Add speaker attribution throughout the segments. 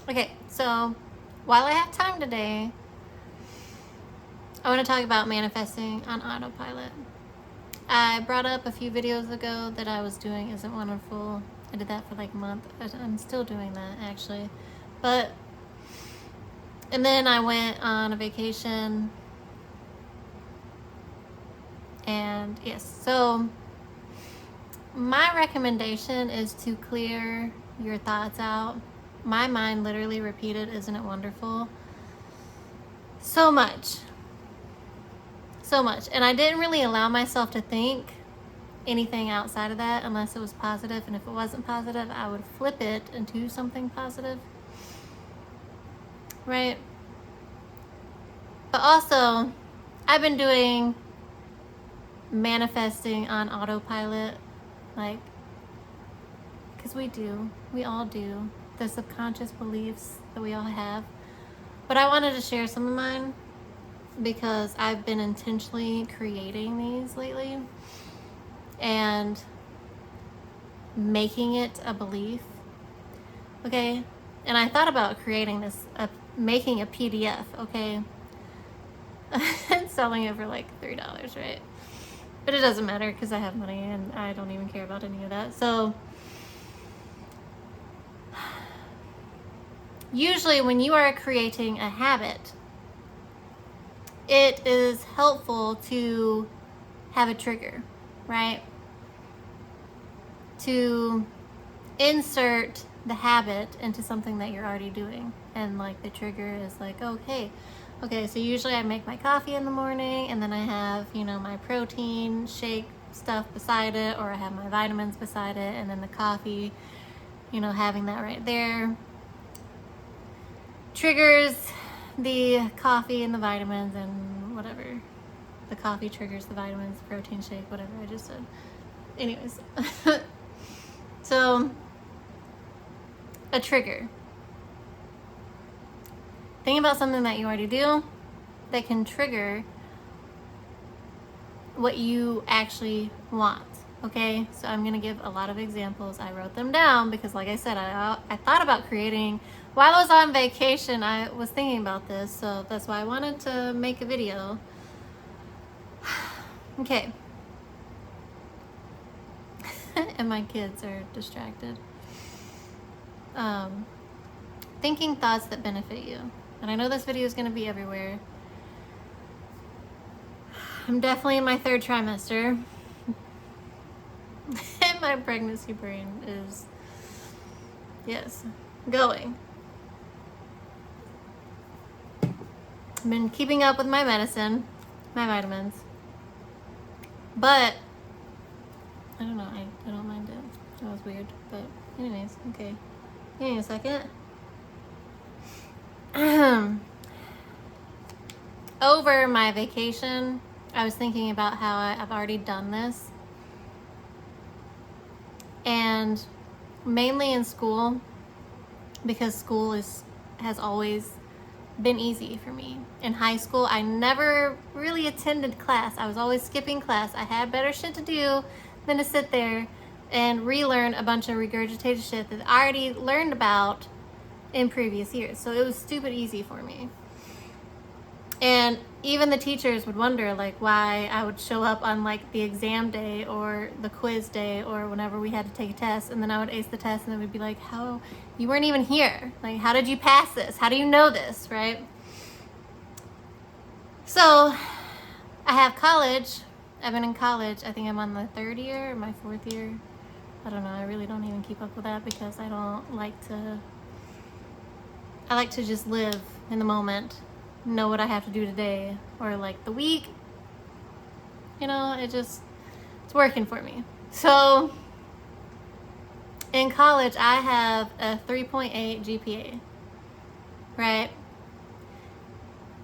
Speaker 1: Okay, so while I have time today, I want to talk about manifesting on autopilot. I brought up a few videos ago that I was doing Isn't Wonderful. I did that for like a month. I'm still doing that actually. And then I went on a vacation. And yes, so my recommendation is to clear your thoughts out. My mind literally repeated Isn't it wonderful so much. And I didn't really allow myself to think anything outside of that unless it was positive, and if it wasn't positive, I would flip it into something positive, right? But also, I've been doing manifesting on autopilot, like, because we all do, the subconscious beliefs that we all have. But I wanted to share some of mine because I've been intentionally creating these lately and making it a belief. Okay, and I thought about creating this, making a PDF. Okay, and selling it for like $3, right? But it doesn't matter because I have money and I don't even care about any of that. So usually when you are creating a habit, it is helpful to have a trigger, right? To insert the habit into something that you're already doing. And like the trigger is like, okay, so usually I make my coffee in the morning and then I have, my protein shake stuff beside it, or I have my vitamins beside it, and then the coffee, having that right there triggers the coffee and the vitamins and whatever. The coffee triggers the vitamins, the protein shake, whatever I just said. Anyways. So, a trigger. Think about something that you already do that can trigger what you actually want. Okay, so I'm gonna give a lot of examples. I wrote them down because, like I said, I thought about creating while I was on vacation. I was thinking about this, so that's why I wanted to make a video. Okay. And my kids are distracted. Thinking thoughts that benefit you. And I know this video is going to be everywhere. I'm definitely in my 3rd trimester. And my pregnancy brain is, yes, going. I've been keeping up with my medicine, my vitamins. But, I don't know, I don't mind it. That was weird. But anyways, okay. Give me a second. Over my vacation, I was thinking about how I've already done this. And mainly in school, because school has always been easy for me. In high school, I never really attended class. I was always skipping class. I had better shit to do than to sit there and relearn a bunch of regurgitated shit that I already learned about in previous years. So it was stupid easy for me. And even the teachers would wonder like why I would show up on like the exam day or the quiz day or whenever we had to take a test, and then I would ace the test and they would be like, how, you weren't even here. Like, how did you pass this? How do you know this, right? So I have college. I've been in college. I think I'm on the 3rd year or my 4th year. I don't know. I really don't even keep up with that because I like to just live in the moment, know what I have to do today or like the week. It's working for me. So in college, I have a 3.8 GPA, right?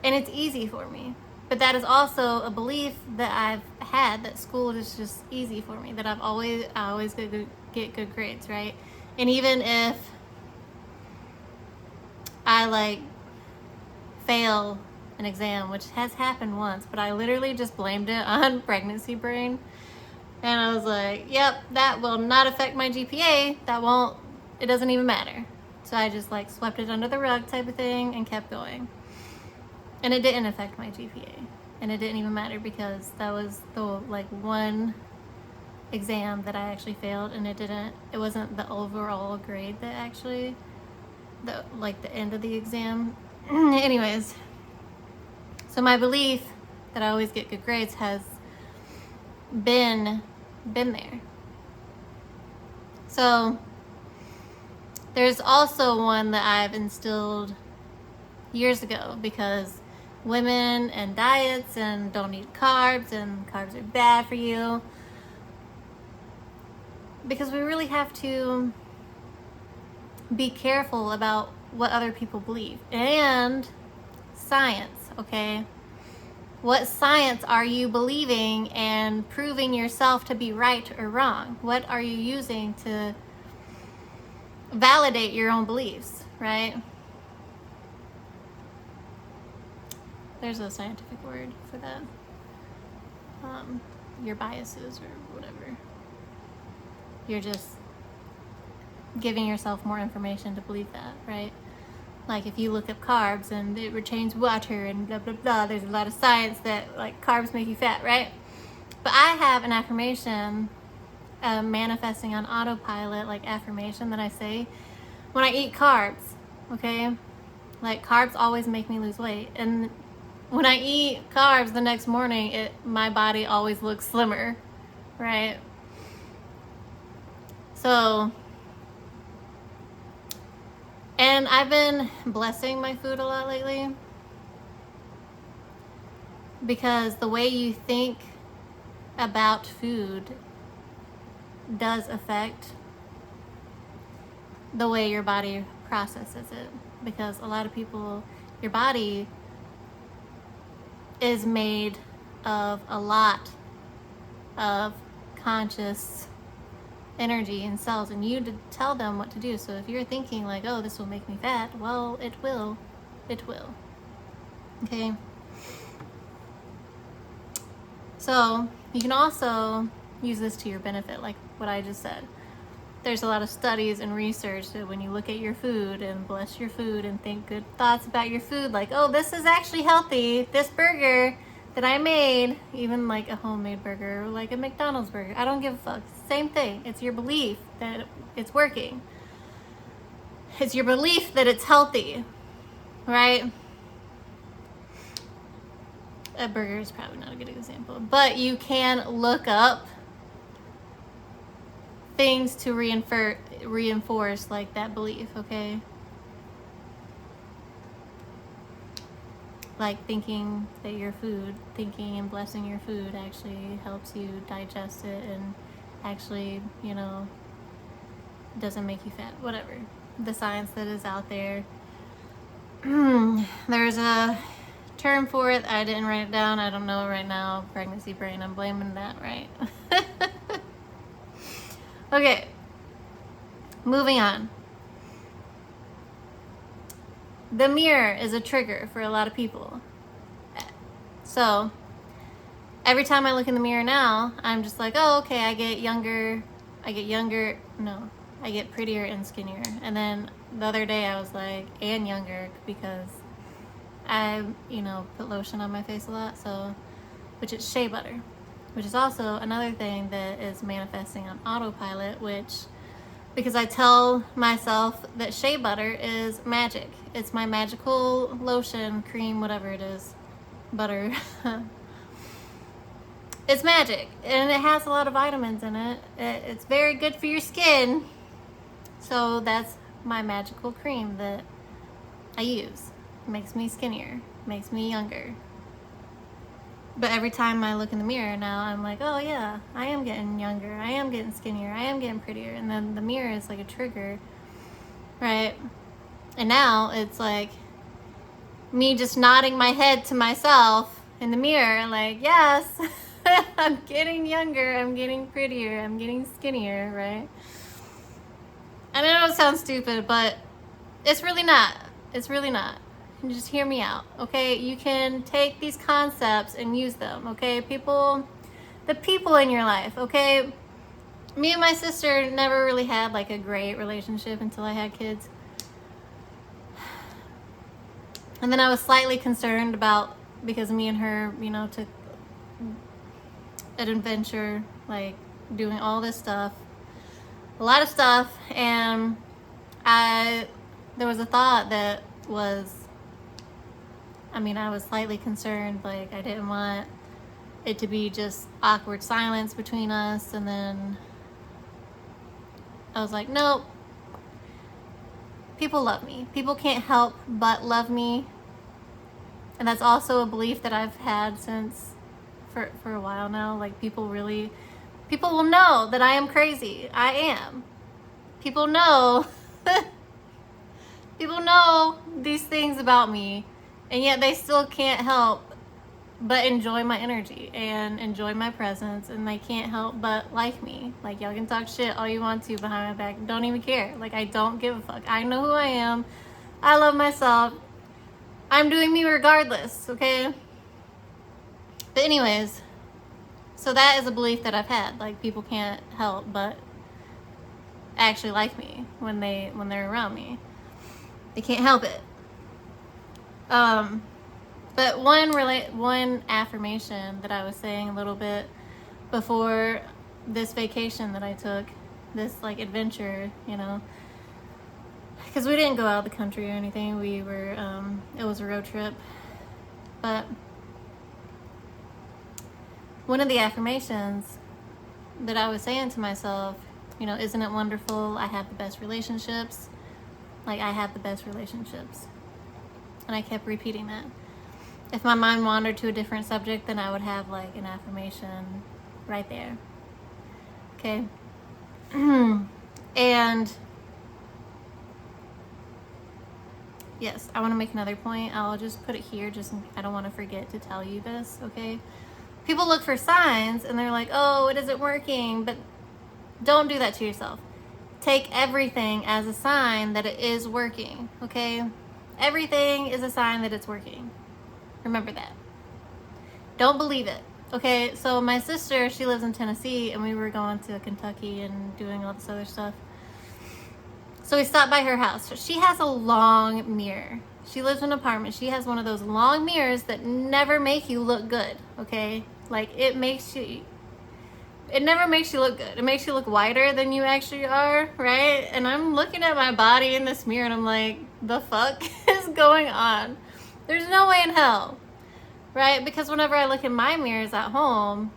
Speaker 1: And it's easy for me. But that is also a belief that I've had, that school is just easy for me, that I always get good grades, right? And even if I like fail an exam, which has happened once, but I literally just blamed it on pregnancy brain. And I was like, yep, that will not affect my GPA. It doesn't even matter. So I just like swept it under the rug type of thing and kept going. And it didn't affect my GPA. And it didn't even matter because that was the like one exam that I actually failed, and it wasn't the overall grade that actually, the end of the exam. Anyways, so my belief that I always get good grades has been there. So there's also one that I've instilled years ago, because women and diets and don't eat carbs and carbs are bad for you, because we really have to be careful about what other people believe. And science, okay? What science are you believing and proving yourself to be right or wrong? What are you using to validate your own beliefs, right? There's a scientific word for that. Your biases or whatever. You're just giving yourself more information to believe that, right? Like if you look up carbs and it retains water and blah, blah, blah, there's a lot of science that like carbs make you fat, right? But I have an affirmation, manifesting on autopilot, like affirmation that I say when I eat carbs, okay? Like carbs always make me lose weight. And when I eat carbs the next morning, my body always looks slimmer, right? So, and I've been blessing my food a lot lately, because the way you think about food does affect the way your body processes it. Because a lot of people, your body is made of a lot of conscious energy and cells, and you to tell them what to do. So if you're thinking like, oh, this will make me fat, well, it will. Okay? So you can also use this to your benefit, like what I just said. There's a lot of studies and research that when you look at your food and bless your food and think good thoughts about your food, like, oh, this is actually healthy, this burger that I made, even like a homemade burger or like a McDonald's burger, I don't give a fuck. Same thing. It's your belief that it's working. It's your belief that it's healthy, right? A burger is probably not a good example, but you can look up things to reinforce like that belief, okay? Like thinking that your food, thinking and blessing your food actually helps you digest it and actually, doesn't make you fat, whatever. The science that is out there. There's a term for it. I didn't write it down. I don't know right now. Pregnancy brain. I'm blaming that, right? Okay. Moving on. The mirror is a trigger for a lot of people. So every time I look in the mirror now, I'm just like, oh, okay, I get prettier and skinnier. And then the other day I was like, and younger, because I, put lotion on my face a lot, so, which is shea butter, which is also another thing that is manifesting on autopilot, because I tell myself that shea butter is magic. It's my magical lotion, cream, whatever it is, butter. It's magic, and it has a lot of vitamins in it. It's very good for your skin. So that's my magical cream that I use. It makes me skinnier, makes me younger. But every time I look in the mirror now, I'm like, oh yeah, I am getting younger, I am getting skinnier, I am getting prettier. And then the mirror is like a trigger, right? And now it's like me just nodding my head to myself in the mirror, like, yes, I'm getting younger, I'm getting prettier, I'm getting skinnier, right? And I know it sounds stupid, but it's really not. It's really not. Just hear me out, okay? You can take these concepts and use them, okay? The people in your life, okay? Me and my sister never really had like a great relationship until I had kids. And then I was slightly concerned about, because me and her, took an adventure, like doing all this stuff, a lot of stuff, and there was a thought that was, I was slightly concerned, like I didn't want it to be just awkward silence between us, and then I was like, nope, people love me. People can't help but love me. And that's also a belief that I've had for a while now. Like people will know that I am crazy. I am. People know, people know these things about me, and yet they still can't help but enjoy my energy and enjoy my presence, and they can't help but like me. Like, y'all can talk shit all you want to behind my back. Don't even care. Like, I don't give a fuck. I know who I am. I love myself. I'm doing me regardless, okay? But anyways, so that is a belief that I've had. Like, people can't help but actually like me when they're around me. They can't help it. But one affirmation that I was saying a little bit before this vacation that I took, this like adventure, because we didn't go out of the country or anything. We were, it was a road trip. But one of the affirmations that I was saying to myself, isn't it wonderful? I have the best relationships. Like, I have the best relationships. And I kept repeating that. If my mind wandered to a different subject, then I would have like an affirmation right there. Okay. And yes, I want to make another point. I'll just put it here. I don't want to forget to tell you this. Okay. People look for signs and they're like, oh, it isn't working. But don't do that to yourself. Take everything as a sign that it is working. Okay. Everything is a sign that it's working. Remember that. Don't believe it. Okay, so my sister, she lives in Tennessee, and we were going to Kentucky and doing all this other stuff. So we stopped by her house. She has a long mirror. She lives in an apartment. She has one of those long mirrors that never make you look good, okay? Like, it never makes you look good. It makes you look whiter than you actually are, right? And I'm looking at my body in this mirror, and I'm like, the fuck is going on? There's no way in hell, right? Because whenever I look in my mirrors at home,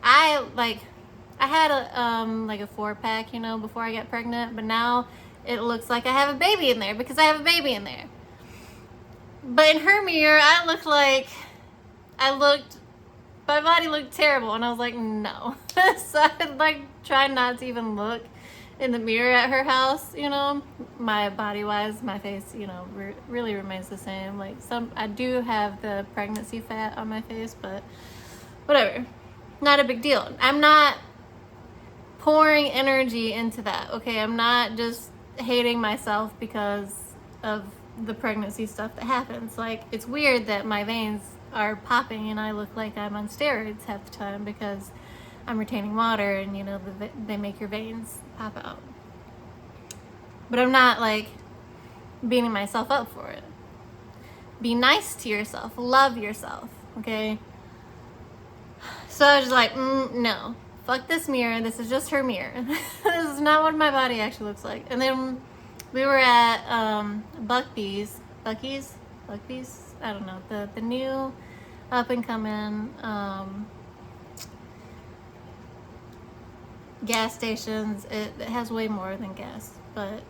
Speaker 1: I had a 4-pack, before I got pregnant, but now it looks like I have a baby in there because I have a baby in there. But in her mirror, my body looked terrible, and I was like, no. So I tried not to even look in the mirror at her house, my body-wise, my face, really remains the same. Like, I do have the pregnancy fat on my face, but whatever. Not a big deal. I'm not pouring energy into that, okay? I'm not just hating myself because of the pregnancy stuff that happens. Like, it's weird that my veins are popping and I look like I'm on steroids half the time because I'm retaining water, and they make your veins pop out. But I'm not beating myself up for it. Be nice to yourself. Love yourself. Okay. So I was just like, no, fuck this mirror. This is just her mirror. This is not what my body actually looks like. And then we were at Bucky's. I don't know, the new up and coming gas stations. It has way more than gas, but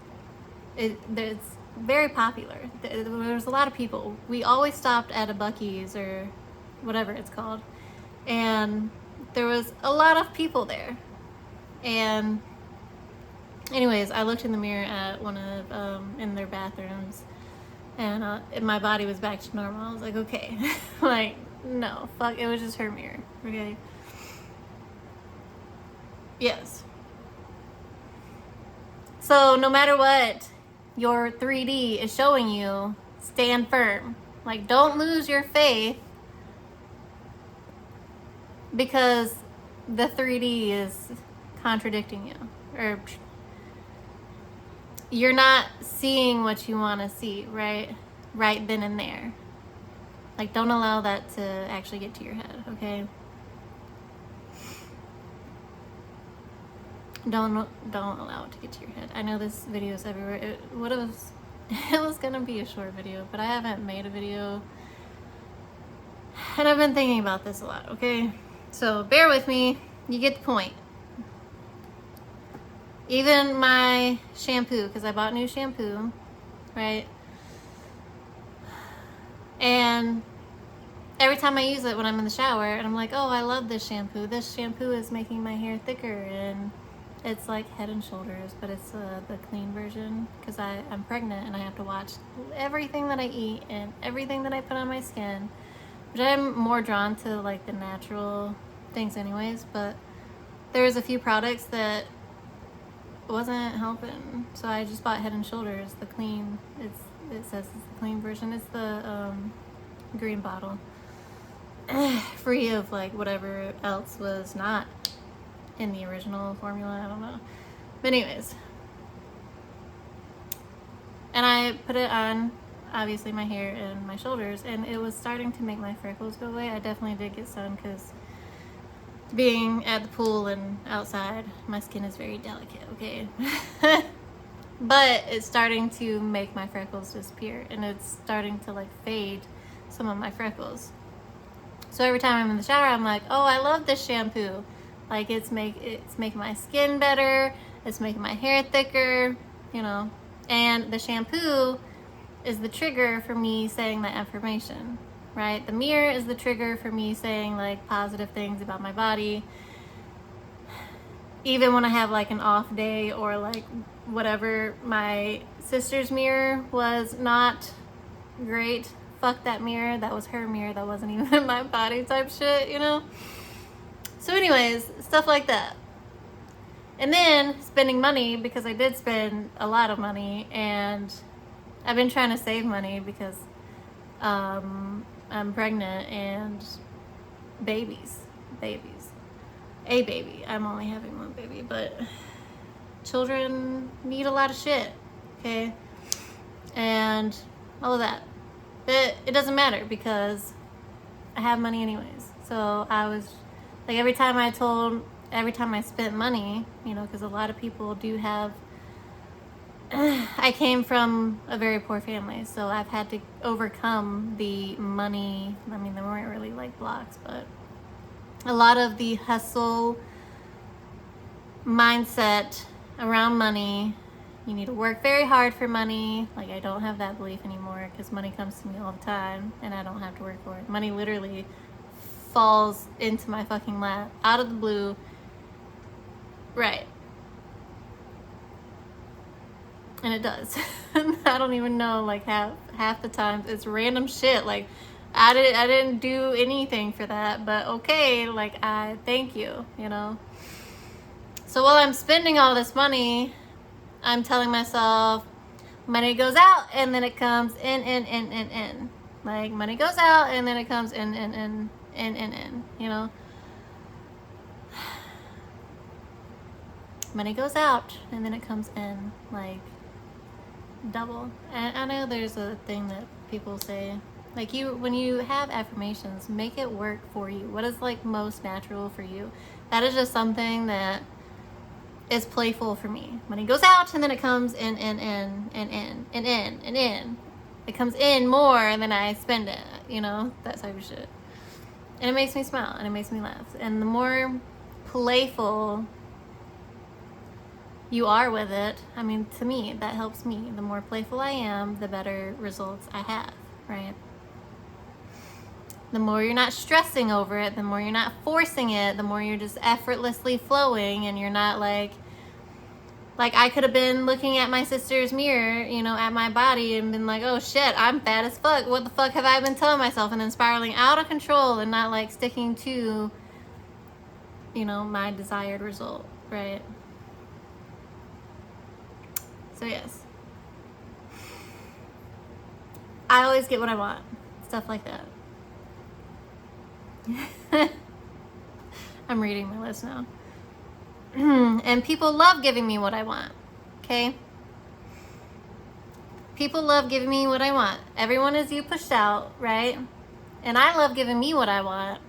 Speaker 1: it's very popular. There's a lot of people. We always stopped at a Bucky's or whatever it's called, and there was a lot of people there. And anyways, I looked in the mirror at one of in their bathrooms, and my body was back to normal. I was like, okay. Like, no, fuck, it was just her mirror. Okay. Yes. So no matter what your 3D is showing you, stand firm. Like, don't lose your faith because the 3D is contradicting you, or you're not seeing what you want to see, right? right then and there. Like, don't allow that to actually get to your head, okay? Don't allow it to get to your head. I know this video is everywhere. It was gonna be a short video, but I haven't made a video, and I've been thinking about this a lot, okay? So bear with me. You get the point. Even my shampoo, because I bought new shampoo, right? And every time I use it when I'm in the shower, and I'm like, oh, I love this shampoo. This shampoo is making my hair thicker, and it's like Head and Shoulders, but it's the clean version, because I'm pregnant and I have to watch everything that I eat and everything that I put on my skin, which I'm more drawn to like the natural things anyways, but there was a few products that wasn't helping, so I just bought Head and Shoulders, the clean. It says it's the clean version. It's the green bottle, free of like whatever else was not in the original formula. I don't know, but anyways, and I put it on obviously my hair and my shoulders, and it was starting to make my freckles go away. I definitely did get sun because being at the pool and outside, my skin is very delicate, okay? But it's starting to make my freckles disappear, and it's starting to like fade some of my freckles. So every time I'm in the shower, I'm like, oh, I love this shampoo. Like, it's making my skin better, it's making my hair thicker, you know? And the shampoo is the trigger for me saying that affirmation, right? The mirror is the trigger for me saying like positive things about my body. Even when I have like an off day or like whatever, my sister's mirror was not great. Fuck that mirror. That was her mirror. That wasn't even my body type shit, you know? So anyways, stuff like that. And then spending money, because I did spend a lot of money, and I've been trying to save money because I'm pregnant and babies. A baby. I'm only having one baby, but children need a lot of shit, okay? And all of that. But it doesn't matter because I have money anyways. So I was like, every time I spent money, you know, because a lot of people do have, I came from a very poor family, so I've had to overcome the money. I mean, there weren't really like blocks, but a lot of the hustle mindset around money. You need to work very hard for money. Like, I don't have that belief anymore because money comes to me all the time and I don't have to work for it. Money literally falls into my fucking lap out of the blue. Right. And it does. I don't even know, like half the times it's random shit. Like, I didn't do anything for that, but okay, like, I thank you, you know. So while I'm spending all this money, I'm telling myself money goes out and then it comes in. Like, money goes out and then it comes in, you know. Money goes out and then it comes in, like, double. And I know there's a thing that people say, like, when you have affirmations, make it work for you. What is like most natural for you? That is just something that is playful for me. Money goes out and then it comes in. It comes in more and then I spend it, you know, that type of shit. And it makes me smile and it makes me laugh. And the more playful you are with it, I mean, to me, that helps me. The more playful I am, the better results I have, right? The more you're not stressing over it, the more you're not forcing it, the more you're just effortlessly flowing, and you're not like I could have been looking at my sister's mirror, you know, at my body and been like, oh shit, I'm fat as fuck. What the fuck have I been telling myself? And then spiraling out of control and not like sticking to, you know, my desired result, right? So yes, I always get what I want, stuff like that. I'm reading my list now. And people love giving me what I want, okay? people love giving me what I want. Everyone is you pushed out, right? And I love giving me what I want.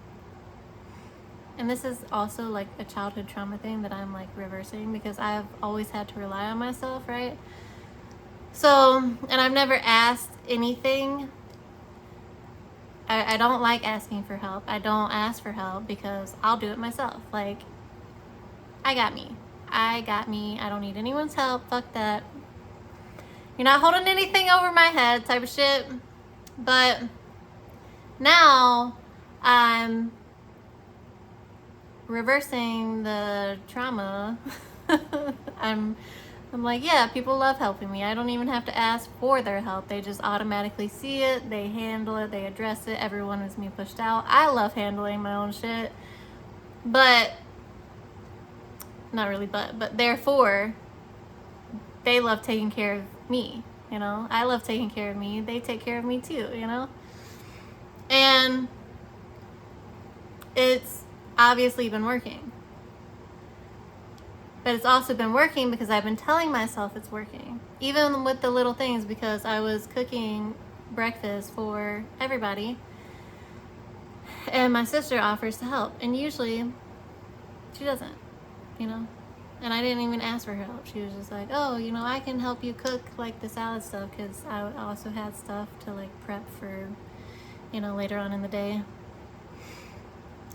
Speaker 1: And this is also like a childhood trauma thing that I'm like reversing, because I've always had to rely on myself, right? So, and I've never asked anything. I don't like asking for help. I don't ask for help because I'll do it myself. Like, I got me. I don't need anyone's help. Fuck that. You're not holding anything over my head type of shit. But now I'm reversing the trauma. I'm like, yeah, people love helping me. I don't even have to ask for their help. They just automatically see it, they handle it, they address it. Everyone is me pushed out. I love handling my own shit. But, not really but therefore, they love taking care of me, you know? I love taking care of me. They take care of me too, you know? And it's obviously been working. But it's also been working because I've been telling myself it's working. Even with the little things, because I was cooking breakfast for everybody. And my sister offers to help. And usually, she doesn't, you know? And I didn't even ask for her help. She was just like, oh, you know, I can help you cook, like, the salad stuff. Because I also had stuff to, like, prep for, you know, later on in the day.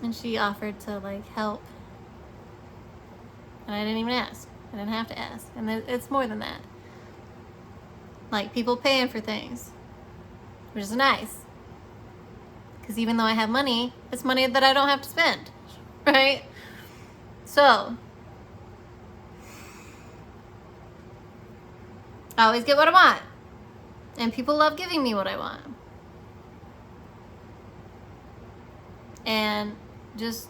Speaker 1: And she offered to, like, help. And I didn't even ask. I didn't have to ask. And it's more than that. Like, people paying for things, which is nice. Because even though I have money, it's money that I don't have to spend, right? So, I always get what I want. And people love giving me what I want. And just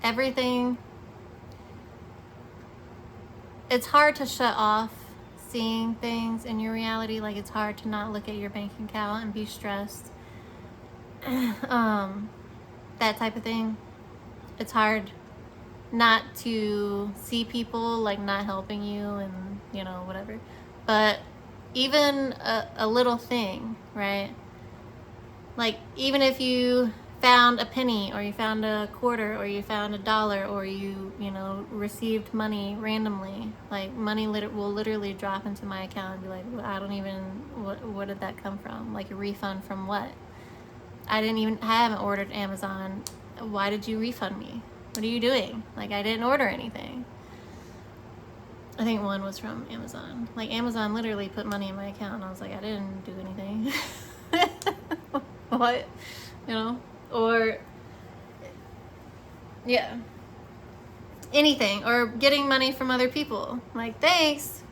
Speaker 1: everything. It's hard to shut off seeing things in your reality. Like, it's hard to not look at your bank account and be stressed. That type of thing. It's hard not to see people, like, not helping you and, you know, whatever. But even a little thing, right? Like, even if you found a penny, or you found a quarter, or you found $1, or you know, received money randomly, like, money will literally drop into my account and be like, I don't even, what did that come from? Like, a refund from what? I haven't ordered Amazon. Why did you refund me? What are you doing? Like, I didn't order anything. I think one was from Amazon. Like, Amazon literally put money in my account, and I was like, I didn't do anything. What? You know? Or, yeah. Anything. Or getting money from other people. Like, thanks.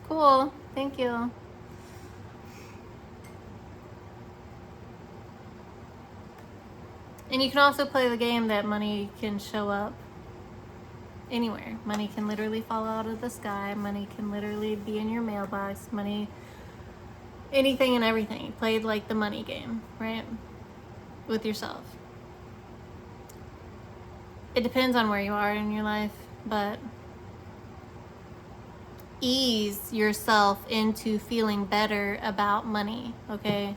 Speaker 1: Cool. Thank you. And you can also play the game that money can show up anywhere. Money can literally fall out of the sky. Money can literally be in your mailbox. Money, anything and everything. You played like the money game, right? With yourself. It depends on where you are in your life, but ease yourself into feeling better about money, okay?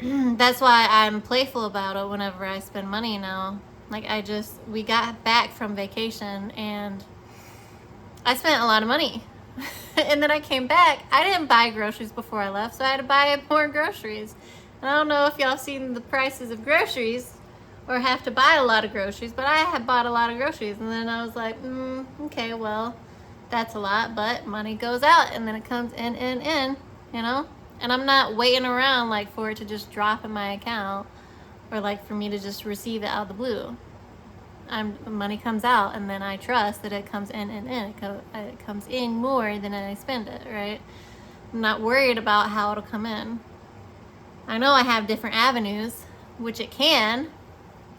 Speaker 1: That's why I'm playful about it whenever I spend money now. Like, we got back from vacation and I spent a lot of money. And then I came back. I didn't buy groceries before I left, so I had to buy more groceries. And I don't know if y'all seen the prices of groceries or have to buy a lot of groceries, but I had bought a lot of groceries. And then I was like, okay, well, that's a lot, but money goes out and then it comes in, you know? And I'm not waiting around like for it to just drop in my account, or like for me to just receive it out of the blue. Money comes out, and then I trust that it comes in. It comes in more than I spend it, right? I'm not worried about how it'll come in. I know I have different avenues, which it can,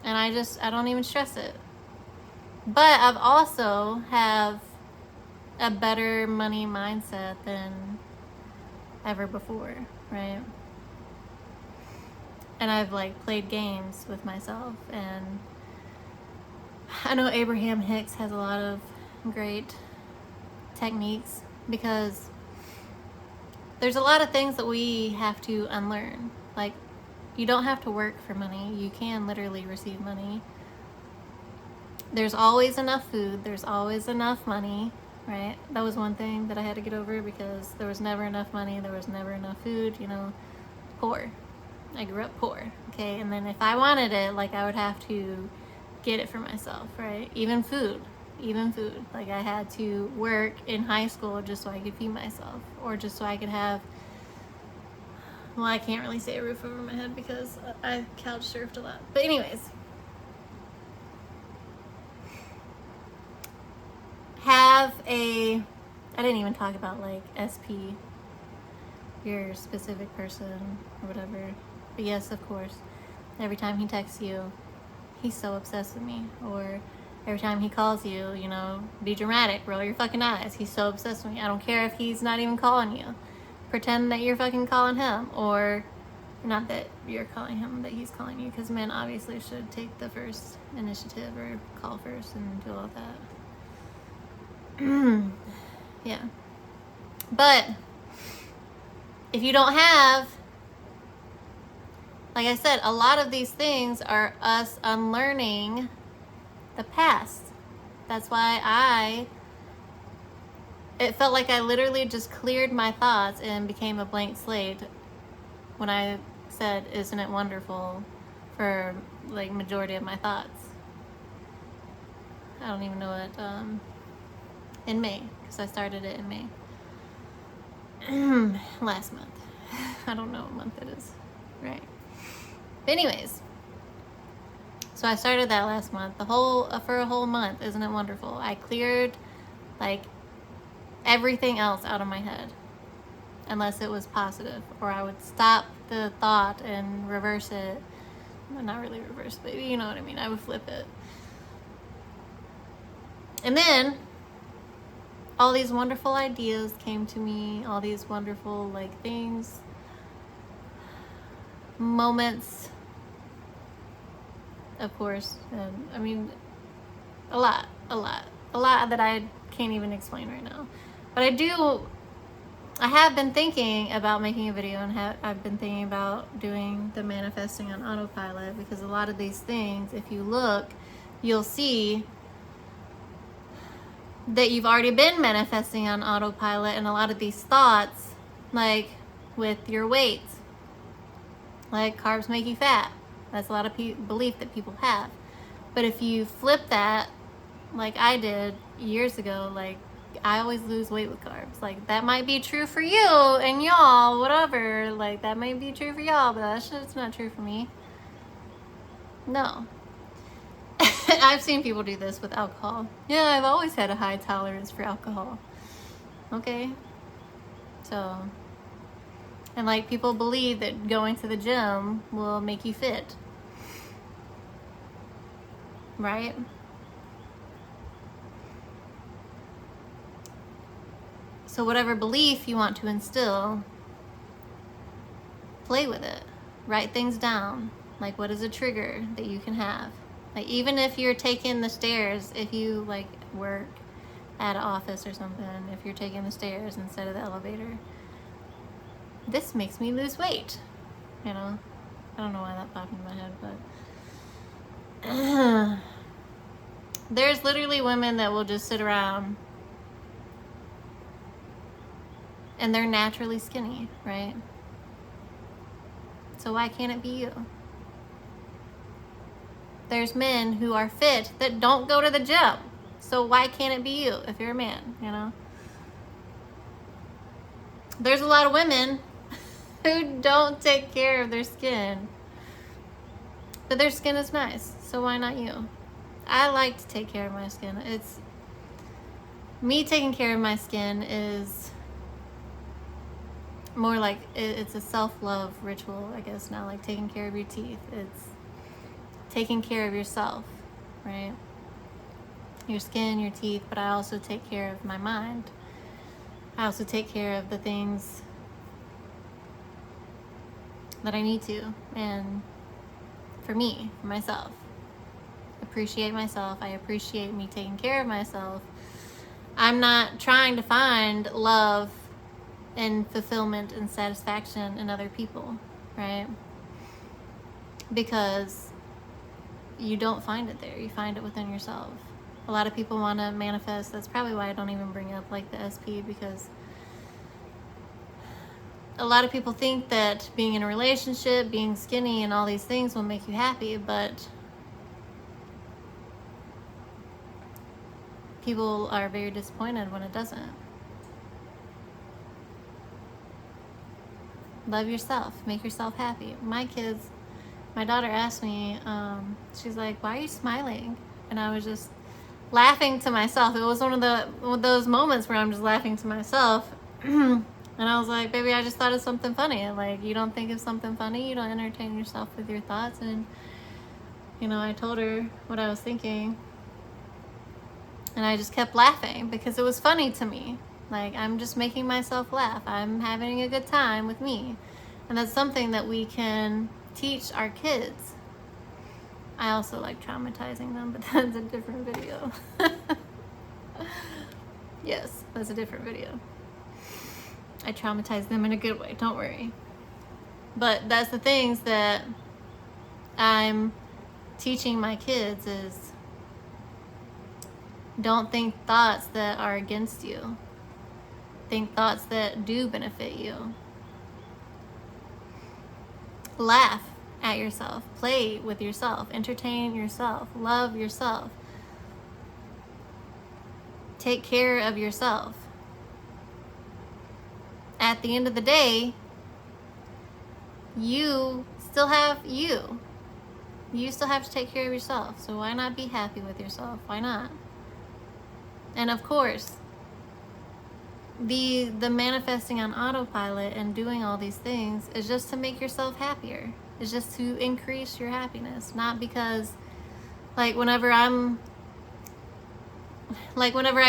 Speaker 1: and I don't even stress it. But I've also have a better money mindset than ever before, right? And I've like played games with myself, and I know Abraham Hicks has a lot of great techniques, because there's a lot of things that we have to unlearn. Like, you don't have to work for money. You can literally receive money. There's always enough food. There's always enough money, right? That was one thing that I had to get over, because there was never enough money. There was never enough food, you know, poor. I grew up poor, okay? And then if I wanted it, like, I would have to get it for myself, right? Even food. Like, I had to work in high school just so I could feed myself, or just so I could have, well, I can't really say a roof over my head because I couch surfed a lot. But anyways, I didn't even talk about like SP, your specific person or whatever. But yes, of course, every time he texts you, he's so obsessed with me. Or every time he calls you, you know, be dramatic, roll your fucking eyes. He's so obsessed with me. I don't care if he's not even calling you. Pretend that you're fucking calling him. Or not that you're calling him, that he's calling you. Because men obviously should take the first initiative or call first and do all that. Yeah. But if you don't have, like I said, a lot of these things are us unlearning the past. That's why it felt like I literally just cleared my thoughts and became a blank slate when I said, isn't it wonderful, for like majority of my thoughts. I don't even know what, in May, because I started it in May. Last month. I don't know what month it is, right? But anyways, so I started that last month. For a whole month, isn't it wonderful? I cleared like everything else out of my head, unless it was positive, or I would stop the thought and reverse it. Well, not really reverse, but you know what I mean. I would flip it. And then all these wonderful ideas came to me, all these wonderful like things, moments, of course, and I mean a lot that I can't even explain right now. But I have been thinking about making a video, and I've been thinking about doing the manifesting on autopilot, because a lot of these things, if you look, you'll see that you've already been manifesting on autopilot. And a lot of these thoughts, like with your weight, like carbs make you fat. That's a lot of belief that people have. But if you flip that, like I did years ago, like I always lose weight with carbs. Like that might be true for you and y'all, whatever. Like that might be true for y'all, but that shit's not true for me. No. I've seen people do this with alcohol. Yeah, I've always had a high tolerance for alcohol. Okay. So, and like people believe that going to the gym will make you fit. Right? So whatever belief you want to instill, play with it. Write things down. Like, what is a trigger that you can have? Like, even if you're taking the stairs, if you like work at an office or something, if you're taking the stairs instead of the elevator, this makes me lose weight. You know? I don't know why that popped in my head, but there's literally women that will just sit around and they're naturally skinny, right? So why can't it be you? There's men who are fit that don't go to the gym. So why can't it be you if you're a man, you know? There's a lot of women who don't take care of their skin, but their skin is nice. So why not you? I like to take care of my skin. It's me taking care of my skin is more like it's a self-love ritual, I guess now, like taking care of your teeth. It's taking care of yourself, right? Your skin, your teeth, but I also take care of my mind. I also take care of the things that I need to, and for me, for myself. Appreciate myself. I appreciate me taking care of myself. I'm not trying to find love and fulfillment and satisfaction in other people, right? Because you don't find it there. You find it within yourself. A lot of people want to manifest. That's probably why I don't even bring up like the SP, because a lot of people think that being in a relationship, being skinny, and all these things will make you happy, but people are very disappointed when it doesn't. Love yourself. Make yourself happy. My daughter asked me, she's like, why are you smiling? And I was just laughing to myself. It was one of those moments where I'm just laughing to myself. And I was like, baby, I just thought of something funny. Like, you don't think of something funny? You don't entertain yourself with your thoughts? And, I told her what I was thinking. And I just kept laughing because it was funny to me. Like, I'm just making myself laugh. I'm having a good time with me. And that's something that we can teach our kids. I also like traumatizing them, but that's a different video. Yes, that's a different video. I traumatize them in a good way, don't worry. But that's the things that I'm teaching my kids is don't think thoughts that are against you. Think thoughts that do benefit you. Laugh at yourself. Play with yourself. Entertain yourself. Love yourself. Take care of yourself. At the end of the day, you still have you. You still have to take care of yourself. So why not be happy with yourself? Why not? And of course, the manifesting on autopilot and doing all these things is just to make yourself happier. It's just to increase your happiness. Not because, whenever I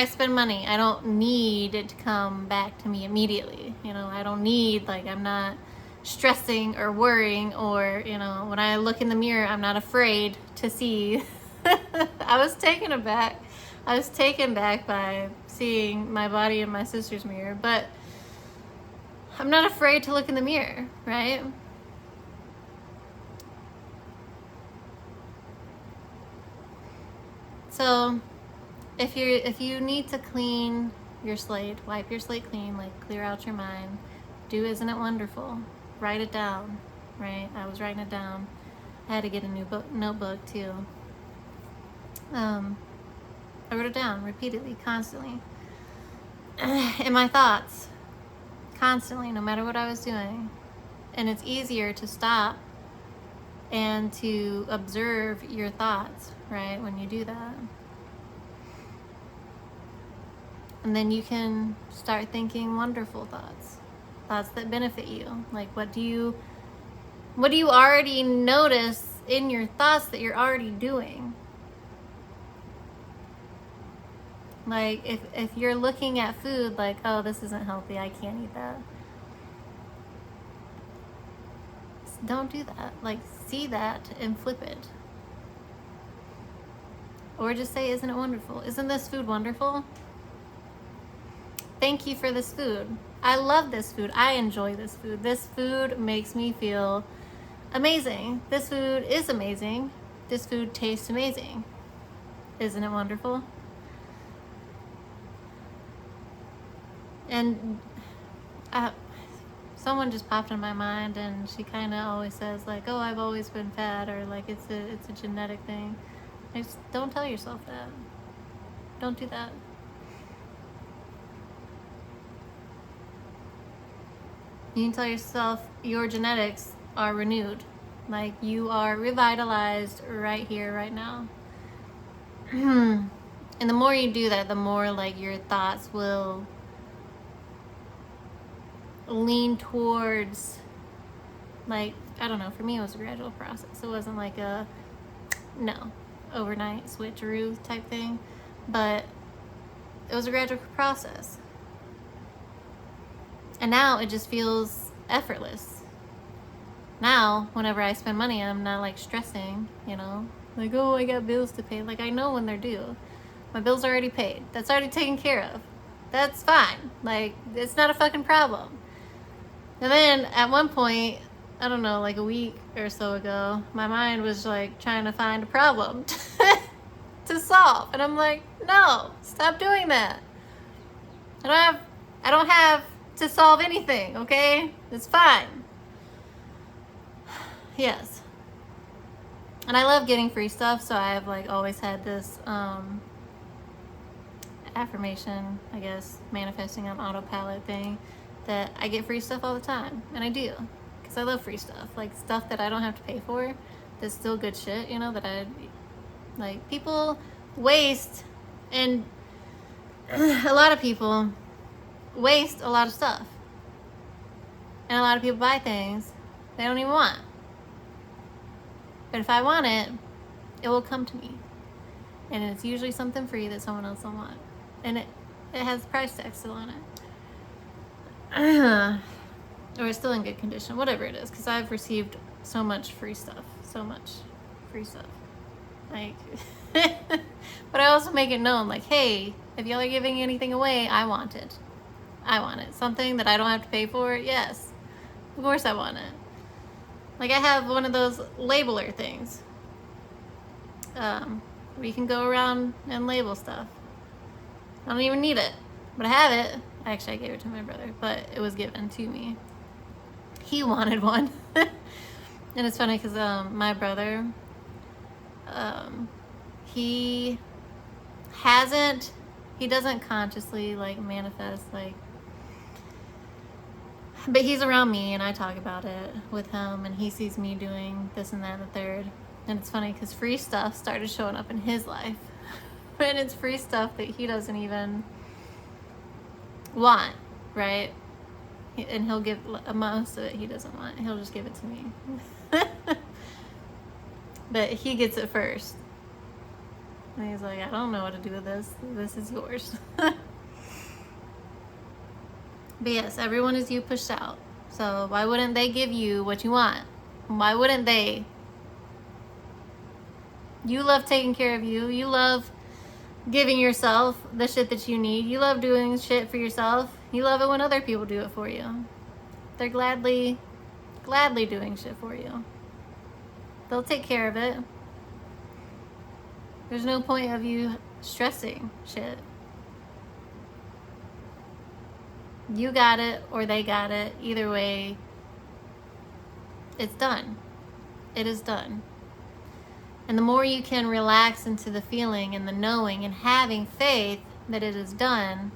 Speaker 1: spend money, I don't need it to come back to me immediately. I don't need, I'm not stressing or worrying, or, when I look in the mirror, I'm not afraid to see. I was taken aback by seeing my body in my sister's mirror, but I'm not afraid to look in the mirror, right? So if you need to clean your slate, wipe your slate clean, clear out your mind, do Isn't It Wonderful? Write it down, right? I was writing it down. I had to get a new notebook too. I wrote it down repeatedly, constantly. In my thoughts, constantly, no matter what I was doing. And it's easier to stop and to observe your thoughts, right, when you do that. And then you can start thinking wonderful thoughts that benefit you. What do you already notice in your thoughts that you're already doing? If you're looking at food oh, this isn't healthy, I can't eat that. Don't do that. See that and flip it. Or just say, isn't it wonderful? Isn't this food wonderful? Thank you for this food. I love this food. I enjoy this food. This food makes me feel amazing. This food is amazing. This food tastes amazing. Isn't it wonderful? And someone just popped in my mind, and she kind of always says oh, I've always been fat, or it's a genetic thing. Just don't tell yourself that. Don't do that. You can tell yourself your genetics are renewed. You are revitalized right here, right now. And the more you do that, the more your thoughts will lean towards, I don't know, for me it was a gradual process. It wasn't overnight switcheroo type thing, but it was a gradual process. And now it just feels effortless. Now, whenever I spend money, I'm not stressing, oh, I got bills to pay. I know when they're due. My bill's already paid. That's already taken care of. That's fine. Like, it's not a fucking problem. And then at one point, I don't know, like a week or so ago, my mind was like trying to find a problem to solve. And I'm like, no, stop doing that. I don't have to solve anything, okay? It's fine. Yes. And I love getting free stuff, so I've like always had this affirmation, I guess, manifesting on autopilot thing, that I get free stuff all the time. And I do. Because I love free stuff. Like stuff that I don't have to pay for, that's still good shit, you know, that I like. People waste, and a lot of people waste a lot of stuff. And a lot of people buy things they don't even want. But if I want it, it will come to me. And it's usually something free that someone else will want. And it has price tag still on it. Or it's still in good condition, whatever it is. Because I've received so much free stuff. So much free stuff. Like, but I also make it known, like, hey, if y'all are giving anything away, I want it. I want it. Something that I don't have to pay for, yes. Of course I want it. Like, I have one of those labeler things. Where you can go around and label stuff. I don't even need it, but I have it. Actually, I gave it to my brother, but it was given to me. He wanted one. And it's funny because my brother, he doesn't consciously like manifest, like, but he's around me and I talk about it with him, and he sees me doing this and that and the third. And it's funny because free stuff started showing up in his life. And it's free stuff that he doesn't even want, right? And he'll give most of it he doesn't want. He'll just give it to me. But he gets it first. And he's like, I don't know what to do with this. This is yours. But yes, everyone is you pushed out. So why wouldn't they give you what you want? Why wouldn't they? You love taking care of you. You love giving yourself the shit that you need. You love doing shit for yourself. You love it when other people do it for you. They're gladly doing shit for you. They'll take care of it. There's no point of you stressing shit. You got it or they got it. Either way, it's done. It is done. And the more you can relax into the feeling and the knowing and having faith that it is done,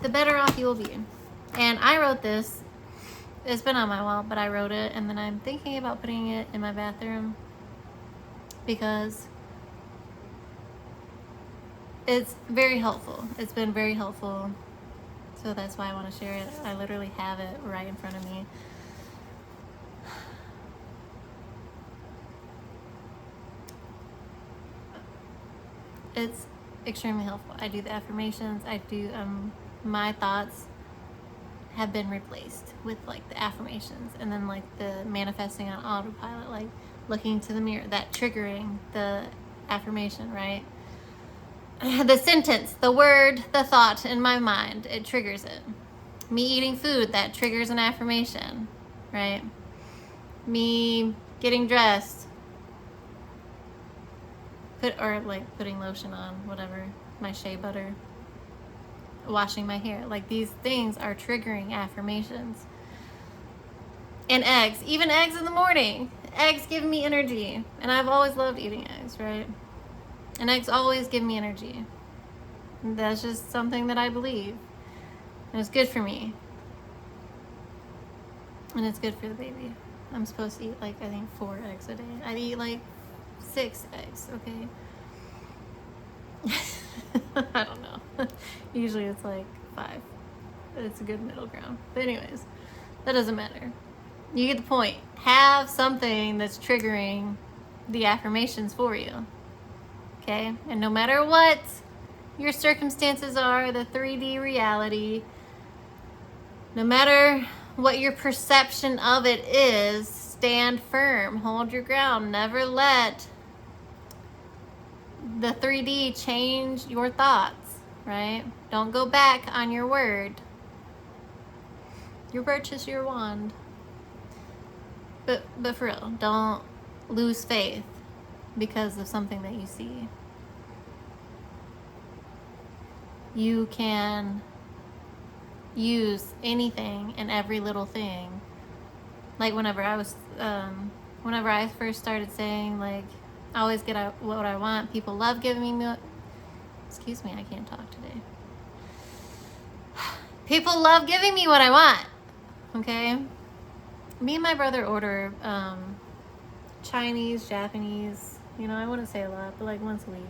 Speaker 1: the better off you will be. And I wrote this. It's been on my wall, but I wrote it, and then I'm thinking about putting it in my bathroom because it's very helpful. It's been very helpful. So that's why I want to share it. I literally have it right in front of me. It's extremely helpful. I do the affirmations. I do, my thoughts have been replaced with like the affirmations, and then like the manifesting on autopilot, like looking to the mirror, that triggering the affirmation, right? The sentence, the word, the thought in my mind, it triggers it. Me eating food, that triggers an affirmation, right? Me getting dressed, or like putting lotion on, whatever, my shea butter, washing my hair, like these things are triggering affirmations. And eggs, even eggs in the morning, eggs give me energy, and I've always loved eating eggs, right? And eggs always give me energy. And that's just something that I believe, and it's good for me, and it's good for the baby. I'm supposed to eat like, I think 4 eggs a day. I eat like 6 eggs, okay? I don't know. Usually it's like 5. It's a good middle ground. But anyways, that doesn't matter. You get the point. Have something that's triggering the affirmations for you. Okay? And no matter what your circumstances are, the 3D reality, no matter what your perception of it is, stand firm. Hold your ground. Never let the 3D, change your thoughts, right? Don't go back on your word. Your birch is your wand. But for real, don't lose faith because of something that you see. You can use anything and every little thing. Like whenever I first started saying, like, I always get what I want. People love giving me, excuse me, I can't talk today. People love giving me what I want, okay? Me and my brother order Chinese, Japanese, I wouldn't say a lot, but like once a week.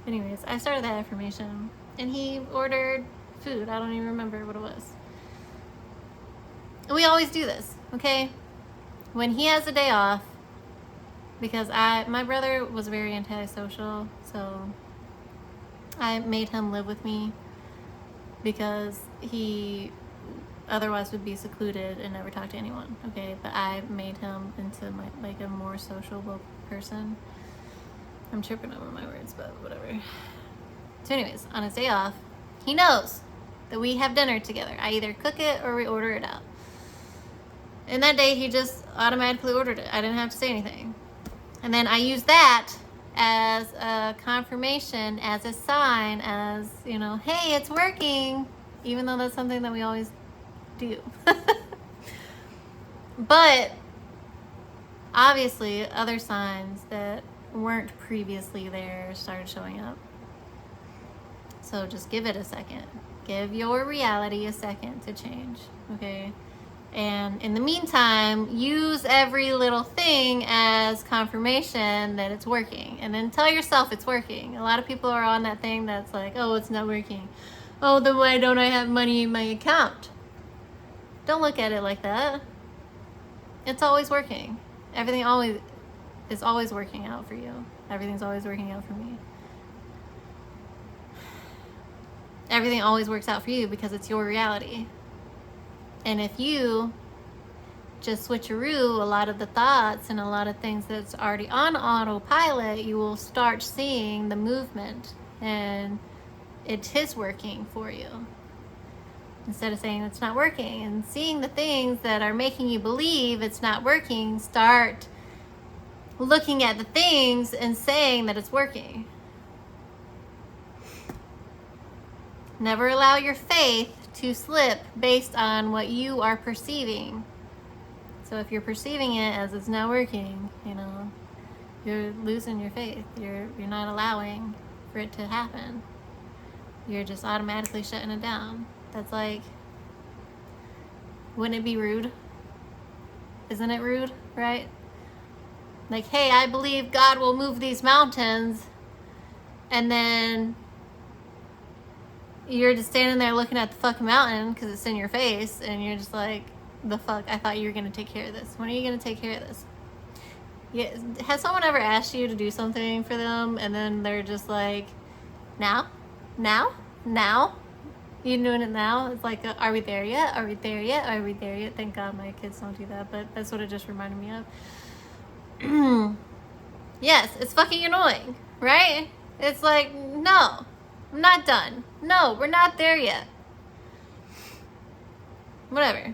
Speaker 1: Anyways, I started that affirmation, and he ordered food. I don't even remember what it was. And we always do this, okay? When he has a day off, because my brother was very antisocial, so I made him live with me because he otherwise would be secluded and never talk to anyone, okay? But I made him into a more sociable person. I'm tripping over my words, but whatever. So anyways, on his day off, he knows that we have dinner together. I either cook it or we order it out. And that day, he just automatically ordered it. I didn't have to say anything. And then I used that as a confirmation, as a sign, as, hey, it's working, even though that's something that we always do. But obviously, other signs that weren't previously there started showing up. So just give it a second. Give your reality a second to change, okay? And in the meantime, use every little thing as confirmation that it's working. And then tell yourself it's working. A lot of people are on that thing that's like, oh, it's not working. Oh, then why don't I have money in my account? Don't look at it like that. It's always working. Everything is always working out for you. Everything's always working out for me. Everything always works out for you because it's your reality. And if you just switcheroo a lot of the thoughts and a lot of things that's already on autopilot, you will start seeing the movement, and it is working for you. Instead of saying it's not working and seeing the things that are making you believe it's not working, start looking at the things and saying that it's working. Never allow your faith to slip based on what you are perceiving. So if you're perceiving it as it's not working, you're losing your faith. You're not allowing for it to happen. You're just automatically shutting it down. That's like, wouldn't it be rude? Isn't it rude, right? Like, hey, I believe God will move these mountains, and then you're just standing there looking at the fucking mountain because it's in your face, and you're just like, the fuck, I thought you were going to take care of this. When are you going to take care of this? Yeah, has someone ever asked you to do something for them, and then they're just like, now? You doing it now? It's like, are we there yet? Are we there yet? Are we there yet? Thank God my kids don't do that, but that's what it just reminded me of. Yes, it's fucking annoying, right? It's like, no, I'm not done. No, we're not there yet. Whatever.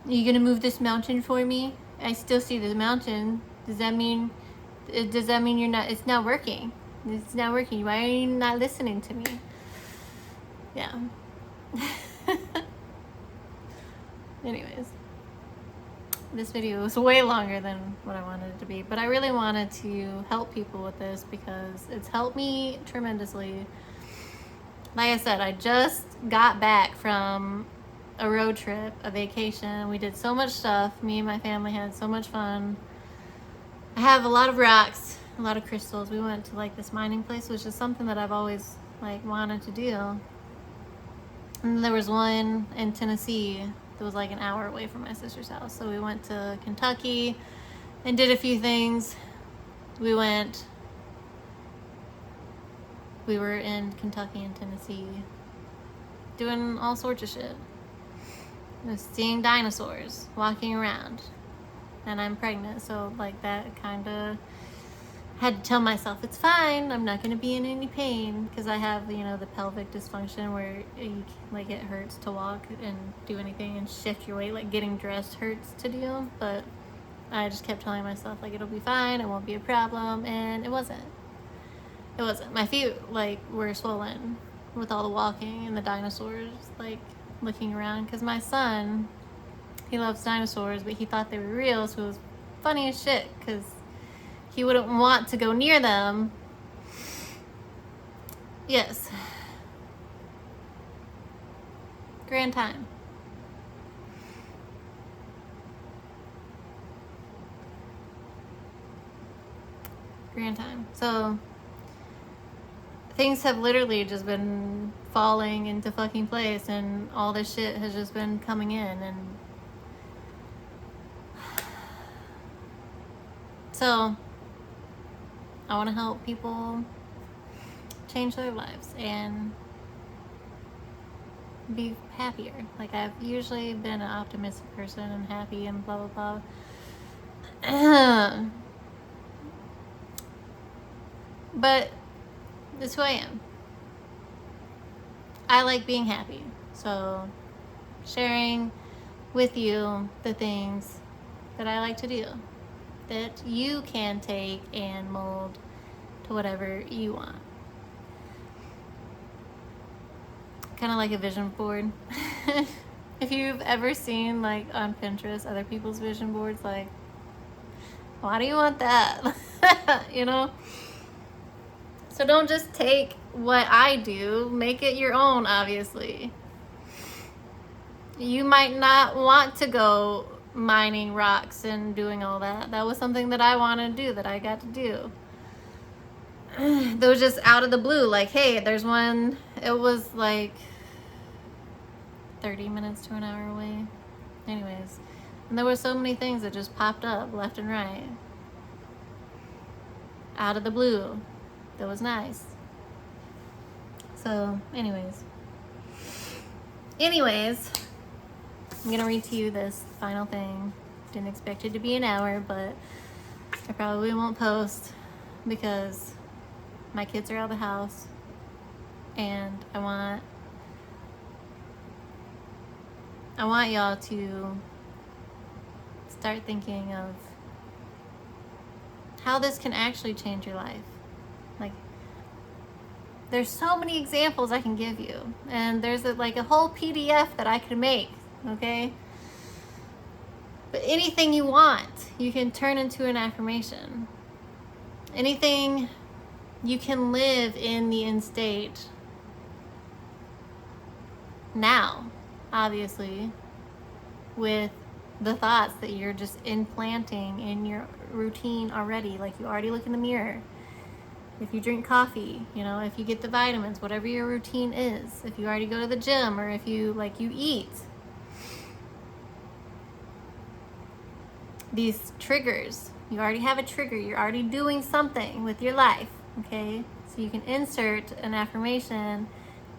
Speaker 1: You gonna move this mountain for me? I still see the mountain. Does that mean you're not, it's not working? It's not working. Why are you not listening to me? Yeah. Anyways, this video was way longer than what I wanted it to be, but I really wanted to help people with this because it's helped me tremendously. Like I said, I just got back from a road trip, a vacation. We did so much stuff. Me and my family had so much fun. I have a lot of rocks, a lot of crystals. We went to this mining place, which is something that I've always wanted to do. And there was one in Tennessee that was an hour away from my sister's house. So we went to Kentucky and did a few things. We were in Kentucky and Tennessee doing all sorts of shit. Seeing dinosaurs, walking around. And I'm pregnant, so that kind of had to tell myself it's fine, I'm not going to be in any pain, because I have, you know, the pelvic dysfunction where like it hurts to walk and do anything and shift your weight, like getting dressed hurts to do. But I just kept telling myself like it'll be fine, it won't be a problem, and it wasn't. My feet like were swollen with all the walking and the dinosaurs, like looking around, because my son, he loves dinosaurs, but he thought they were real, so it was funny as shit because he wouldn't want to go near them. Yes. Grand time. Grand time. So things have literally just been falling into fucking place, and all this shit has just been coming in, and so I want to help people change their lives and be happier. Like, I've usually been an optimistic person and happy and blah blah blah. But it's who I am. I like being happy. So sharing with you the things that I like to do that you can take and mold to whatever you want. Kind of like a vision board. If you've ever seen like on Pinterest other people's vision boards, like, why do you want that? You know? So don't just take what I do, make it your own, obviously. You might not want to go mining rocks and doing all that. That was something that I wanted to do, that I got to do. That was just out of the blue. Like, hey, there's one, it was like 30 minutes to an hour away. Anyways, and there were so many things that just popped up left and right. Out of the blue. That was nice. So, anyways, I'm gonna read to you this final thing. Didn't expect it to be an hour, but I probably won't post because my kids are out of the house, and I want y'all to start thinking of how this can actually change your life. Like, there's so many examples I can give you, and there's a whole PDF that I could make, okay? But anything you want, you can turn into an affirmation. Anything you can live in the end state now, obviously, with the thoughts that you're just implanting in your routine already. Like, you already look in the mirror. If you drink coffee, you know, if you get the vitamins, whatever your routine is, if you already go to the gym, or if you you eat. These triggers, you already have a trigger, you're already doing something with your life, okay? So you can insert an affirmation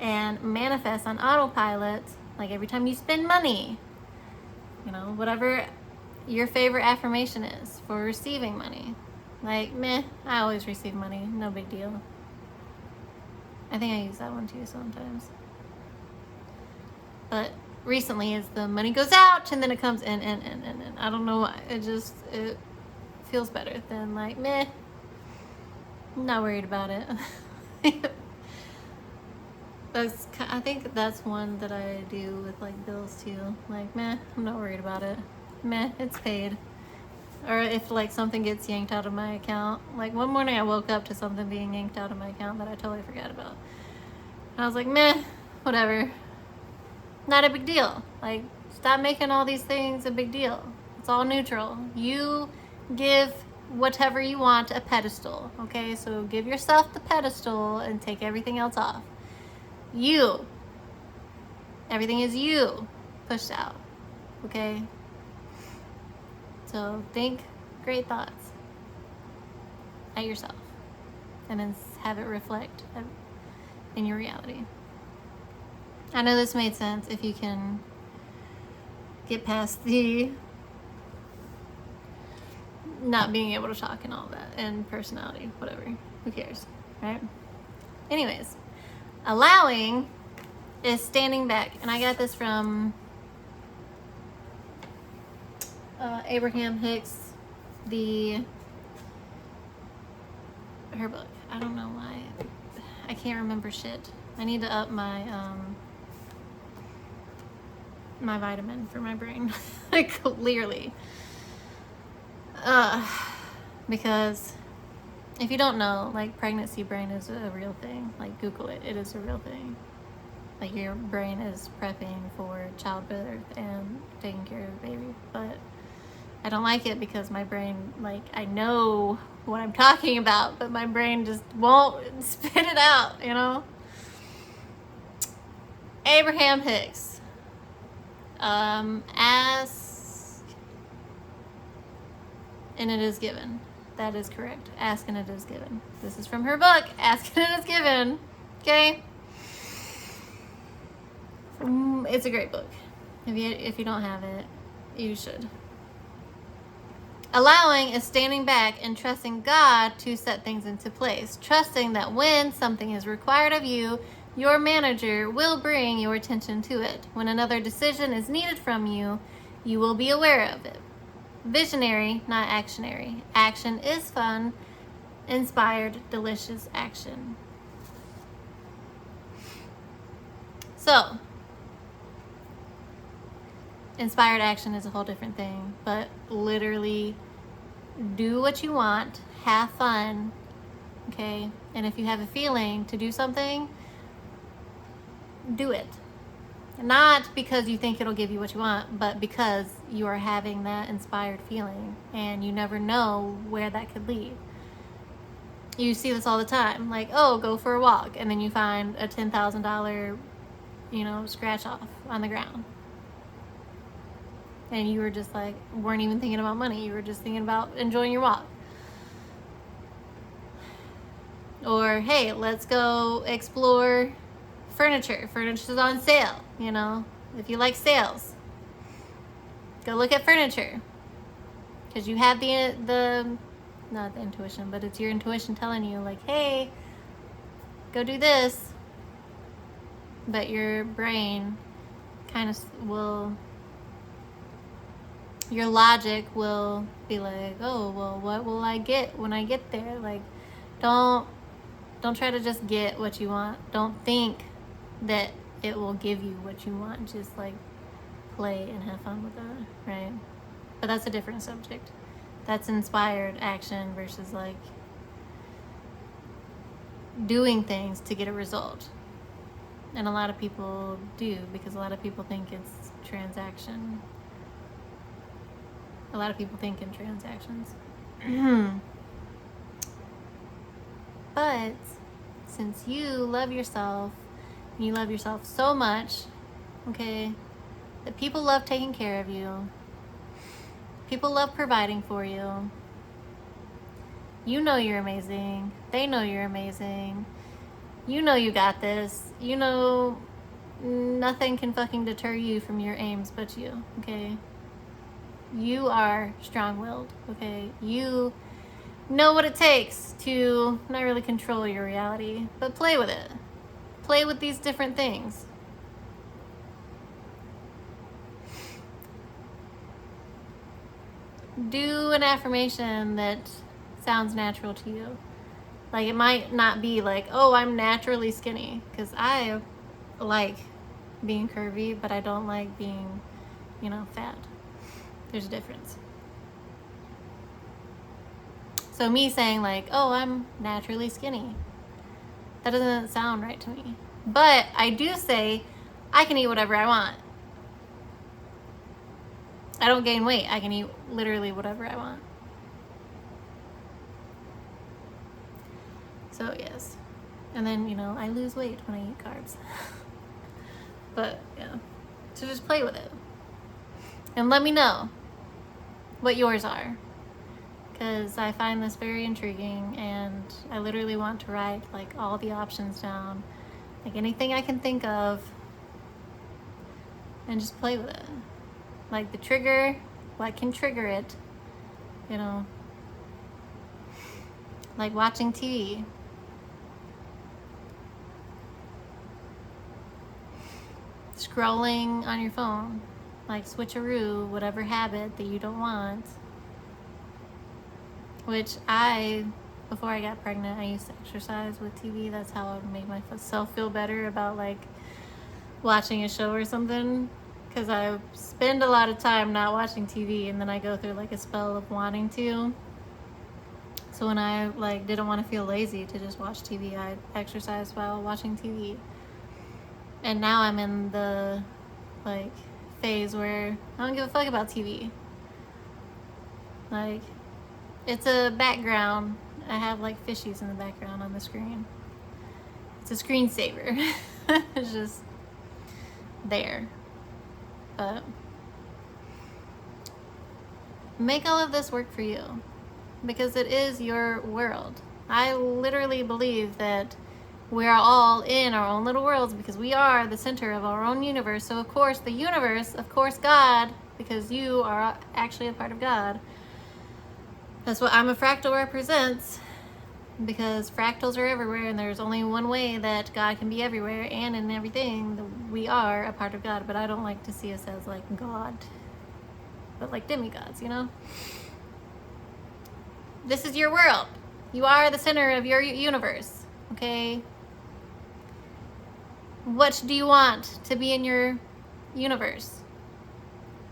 Speaker 1: and manifest on autopilot, like every time you spend money, you know, whatever your favorite affirmation is for receiving money. Like, meh, I always receive money, no big deal. I think I use that one too sometimes. But recently is the money goes out and then it comes in. I don't know why. It feels better than like, meh, I'm not worried about it. I think that's one that I do with like bills too. Like, meh, I'm not worried about it. Meh, it's paid. Or if like something gets yanked out of my account. Like one morning I woke up to something being yanked out of my account that I totally forgot about. And I was like, meh, whatever. Not a big deal. Like, stop making all these things a big deal. It's all neutral. You give whatever you want a pedestal, okay? So give yourself the pedestal and take everything else off. You. Everything is you pushed out, okay? So think great thoughts at yourself and then have it reflect in your reality. I know this made sense if you can get past the not being able to talk and all that, and personality, whatever. Who cares, right? Anyways, allowing is standing back, and I got this from Abraham Hicks, her book. I don't know why I can't remember shit. I need to up my my vitamin for my brain. Clearly, because if you don't know, like, pregnancy brain is a real thing. Like, Google it. It is a real thing. Like, your brain is prepping for childbirth and taking care of the baby. But I don't like it because my brain, like, I know what I'm talking about, but my brain just won't spit it out, you know? Abraham Hicks. Ask and it is given. That is correct. Ask and it is given. This is from her book, Ask and it is given. Okay? It's a great book. If you don't have it, you should. Allowing is standing back and trusting God to set things into place. Trusting that when something is required of you, your manager will bring your attention to it. When another decision is needed from you, you will be aware of it. Visionary, not actionary. Action is fun. Inspired, delicious action. So, inspired action is a whole different thing, but literally do what you want, have fun, okay? And if you have a feeling to do something, do it. Not because you think it'll give you what you want, but because you are having that inspired feeling and you never know where that could lead. You see this all the time, like, oh, go for a walk, and then you find a $10,000, scratch off on the ground. And you were just like, weren't even thinking about money. You were just thinking about enjoying your walk. Or, hey, let's go explore furniture. Furniture's on sale, if you like sales. Go look at furniture. Because you have not the intuition, but it's your intuition telling you, like, hey, go do this. But your brain kind of your logic will be like, oh, well, what will I get when I get there? Like, don't try to just get what you want. Don't think that it will give you what you want. Just, like, play and have fun with that, right? But that's a different subject. That's inspired action versus, like, doing things to get a result. And a lot of people do, because a lot of people think it's transaction. A lot of people think in transactions. But since you love yourself, and you love yourself so much, okay, that people love taking care of you, people love providing for you, you know you're amazing, they know you're amazing, you know you got this, you know nothing can fucking deter you from your aims but you, okay? You are strong-willed, okay? You know what it takes to not really control your reality, but play with it. Play with these different things. Do an affirmation that sounds natural to you. Like, it might not be like, oh, I'm naturally skinny, because I like being curvy, but I don't like being, fat. There's a difference. So me saying, like, oh, I'm naturally skinny, that doesn't sound right to me. But I do say I can eat whatever I want. I don't gain weight. I can eat literally whatever I want. So, yes. And then, I lose weight when I eat carbs. But, yeah. So just play with it. And let me know what yours are. Because I find this very intriguing, and I literally want to write, like, all the options down. Like, anything I can think of. And just play with it. Like, the trigger, what can trigger it, Like watching TV. Scrolling on your phone. Like switcheroo, whatever habit that you don't want. Which before I got pregnant, I used to exercise with TV. That's how I would make myself feel better about like watching a show or something. Because I spend a lot of time not watching TV, and then I go through like a spell of wanting to. So when I like didn't want to feel lazy to just watch TV, I exercised while watching TV. And now I'm in the like phase where I don't give a fuck about TV. Like, it's a background. I have like fishies in the background on the screen. It's a screensaver. It's just there. But make all of this work for you, because it is your world. I literally believe that we are all in our own little worlds because we are the center of our own universe. So of course the universe, of course God, because you are actually a part of God. That's what I'm a fractal represents, because fractals are everywhere, and there's only one way that God can be everywhere and in everything. We are a part of God, but I don't like to see us as like God, but like demigods, you know? This is your world. You are the center of your universe, okay? What do you want to be in your universe?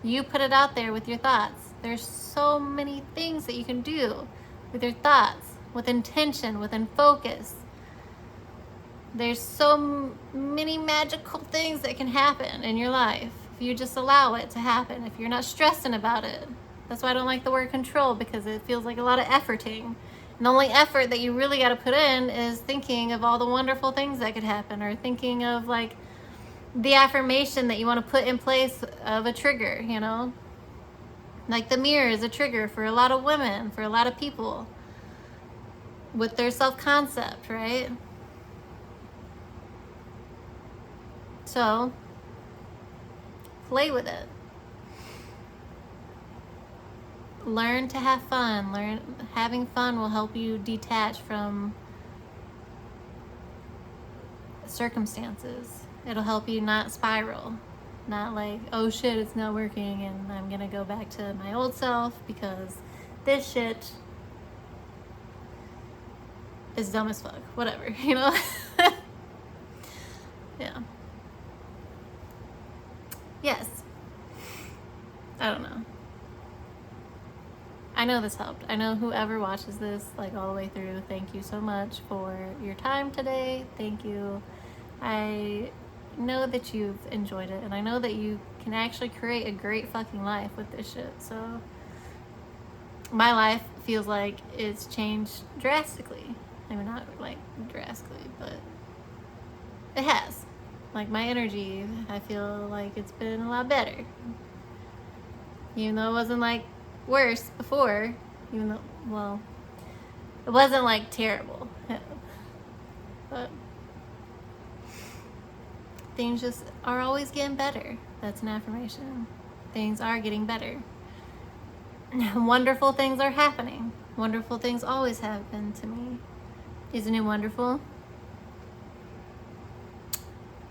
Speaker 1: You put it out there with your thoughts. There's so many things that you can do with your thoughts, with intention, with focus. There's so many magical things that can happen in your life if you just allow it to happen, if you're not stressing about it. That's why I don't like the word control, because it feels like a lot of efforting. And the only effort that you really got to put in is thinking of all the wonderful things that could happen, or thinking of like the affirmation that you want to put in place of a trigger, you know? Like the mirror is a trigger for a lot of women, for a lot of people with their self-concept, right? So play with it. Learn to have fun. Having fun will help you detach from circumstances. It'll help you not spiral. Not like, oh shit, it's not working and I'm gonna go back to my old self because this shit is dumb as fuck. Whatever, you know? Yeah. Yes. I don't know. I know this helped. I know whoever watches this like all the way through, thank you so much for your time today. Thank you. I know that you've enjoyed it, and I know that you can actually create a great fucking life with this shit. So my life feels like it's changed drastically. I mean, not like drastically, but it has. Like my energy, I feel like it's been a lot better. Even though it wasn't like worse before, even though, well, it wasn't like terrible. But things just are always getting better. That's an affirmation. Things are getting better. Wonderful things are happening. Wonderful things always happen to me. Isn't it wonderful?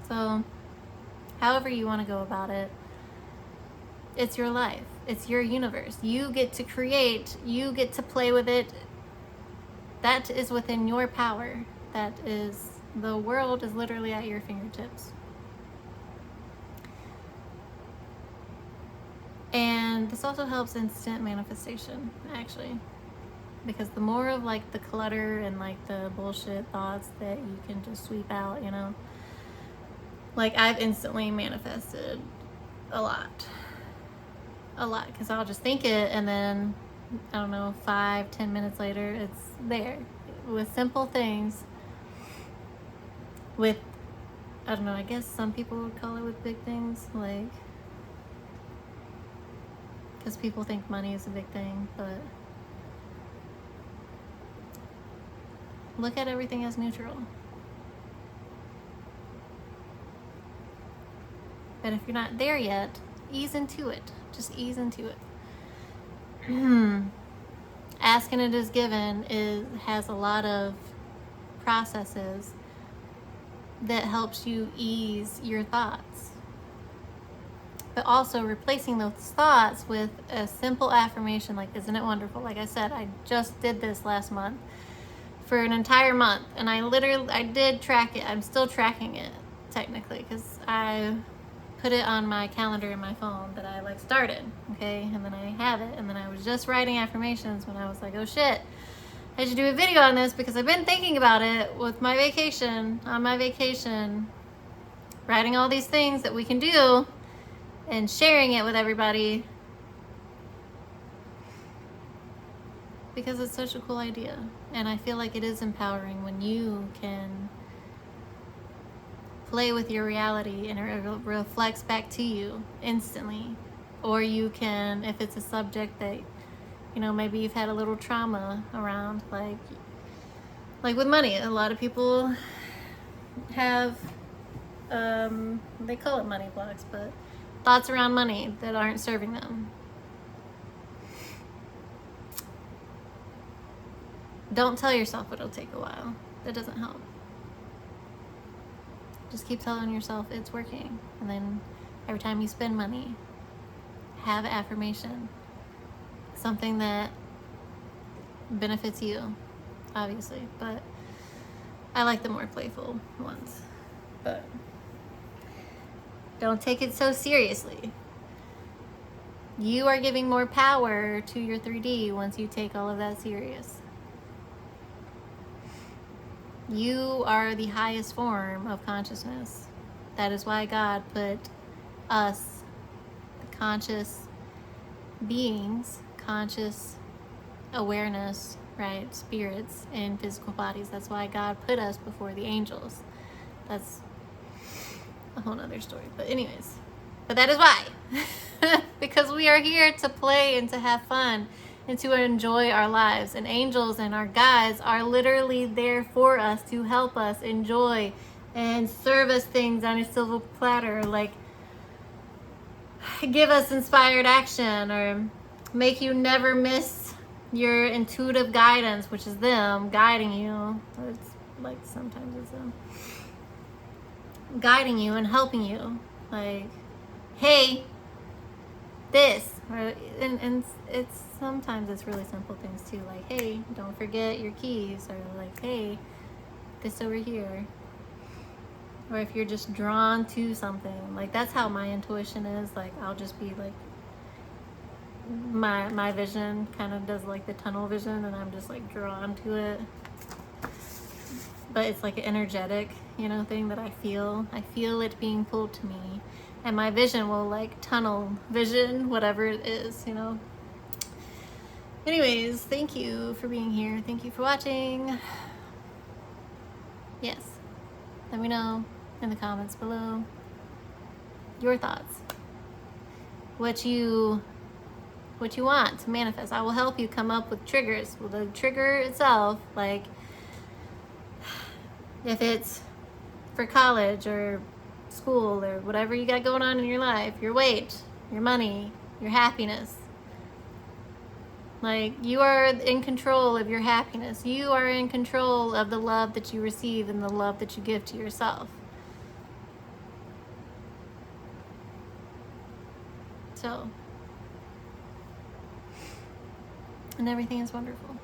Speaker 1: So, however you want to go about it, it's your life. It's your universe. You get to create. You get to play with it. That is within your power. The world is literally at your fingertips. And this also helps instant manifestation, actually. Because the more of like the clutter and like the bullshit thoughts that you can just sweep out, you know. Like I've instantly manifested a lot. Because I'll just think it, and then, I don't know, 5-10 minutes later, it's there. With simple things. With, I don't know, I guess some people would call it with big things, like, because people think money is a big thing, but look at everything as neutral. But if you're not there yet, ease into it. Just ease into it. Asking it is given has a lot of processes that helps you ease your thoughts. But also replacing those thoughts with a simple affirmation like, isn't it wonderful? Like I said, I just did this last month for an entire month, and I did track it. I'm still tracking it technically because I put it on my calendar in my phone that I like started, okay, and then I have it, and then I was just writing affirmations when I was like, oh shit, I should do a video on this because I've been thinking about it with my vacation, on my vacation, writing all these things that we can do and sharing it with everybody because it's such a cool idea. And I feel like it is empowering when you can play with your reality and it reflects back to you instantly. Or you can, if it's a subject that, you know, maybe you've had a little trauma around, like with money. A lot of people have, they call it money blocks, but thoughts around money that aren't serving them. Don't tell yourself it'll take a while. That doesn't help. Just keep telling yourself it's working. And then every time you spend money, have affirmation. Something that benefits you, obviously. But I like the more playful ones. But don't take it so seriously. You are giving more power to your 3D once you take all of that serious. You are the highest form of consciousness. That is why God put us, the conscious beings, conscious awareness, right, spirits in physical bodies. That's why God put us before the angels. That's a whole nother story. But anyways, but that is why. Because we are here to play and to have fun and to enjoy our lives. And angels and our guides are literally there for us to help us enjoy and serve us things on a silver platter, like give us inspired action or make you never miss your intuitive guidance, which is them guiding you. It's like sometimes it's them guiding you and helping you, like, hey, this, and it's sometimes it's really simple things too, like, hey, don't forget your keys, or like, hey, this over here. Or if you're just drawn to something, like that's how my intuition is. Like I'll just be like, my vision kind of does like the tunnel vision, and I'm just like drawn to it. But it's like an energetic, you know, thing that I feel it being pulled to me, and my vision will like tunnel vision whatever it is, you know. Anyways, thank you for being here. Thank you for watching. Yes, let me know in the comments below your thoughts, what you want to manifest. I will help you come up with triggers. Well, the trigger itself, like if it's for college or school or whatever you got going on in your life, your weight, your money, your happiness. Like, you are in control of your happiness. You are in control of the love that you receive and the love that you give to yourself. So, and everything is wonderful.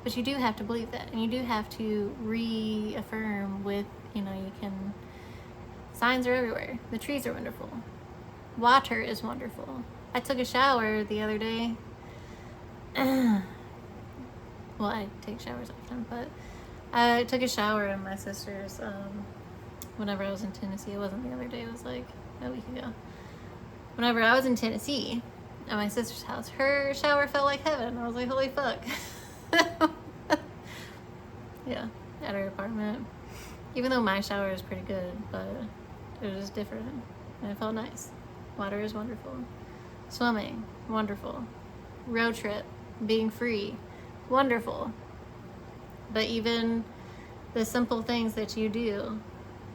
Speaker 1: But you do have to believe that, and you do have to reaffirm with, you know, you can, signs are everywhere. The trees are wonderful. Water is wonderful. I took a shower the other day. Well, I take showers often, but I took a shower in my sister's, whenever I was in Tennessee. It wasn't the other day, it was like a week ago. Whenever I was in Tennessee at my sister's house, her shower felt like heaven. I was like, holy fuck. Yeah, at her apartment. Even though my shower is pretty good, but it was just different, and it felt nice. Water is wonderful. Swimming, wonderful. Road trip, being free, wonderful. But even the simple things that you do,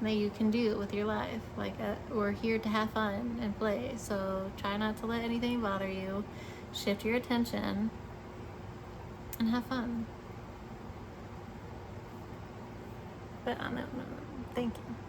Speaker 1: that you can do with your life, like we're here to have fun and play, so try not to let anything bother you. Shift your attention and have fun. But I don't know. Thank you.